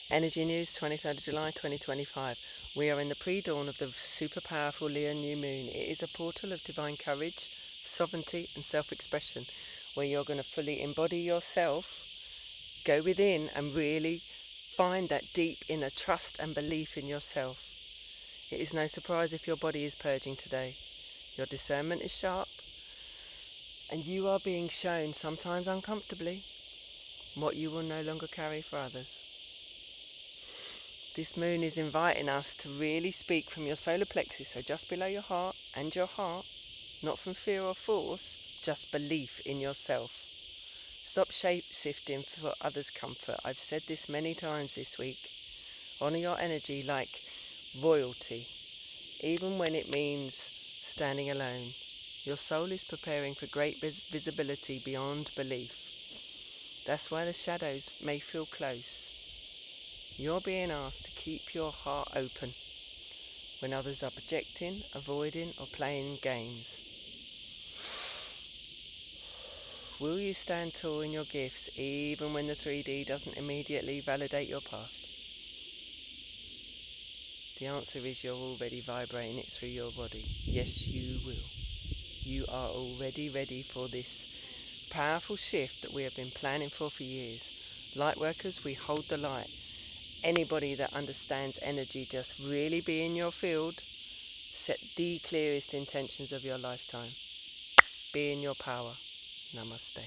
Energy News, 23rd of July 2025. We are in the pre-dawn of the super powerful Leo new moon. It is a portal of divine courage, sovereignty and self-expression, where you're going to fully embody yourself, go within and really find that deep inner trust and belief in yourself. It is no surprise if your body is purging today. Your discernment is sharp and you are being shown, sometimes uncomfortably, what you will no longer carry for others. This moon is inviting us to really speak from your solar plexus, so just below your heart, not from fear or force, just belief in yourself. Stop shape-shifting for others' comfort. I've said this many times this week. Honour your energy like royalty, even when it means standing alone. Your soul is preparing for great visibility beyond belief. That's why the shadows may feel close. You're being asked to keep your heart open when others are projecting, avoiding or playing games. Will you stand tall in your gifts even when the 3D doesn't immediately validate your path? The answer is you're already vibrating it through your body. Yes, you will. You are already ready for this powerful shift that we have been planning for years. Lightworkers, we hold the light. Anybody that understands energy, just really be in your field. Set the clearest intentions of your lifetime. Be in your power. Namaste.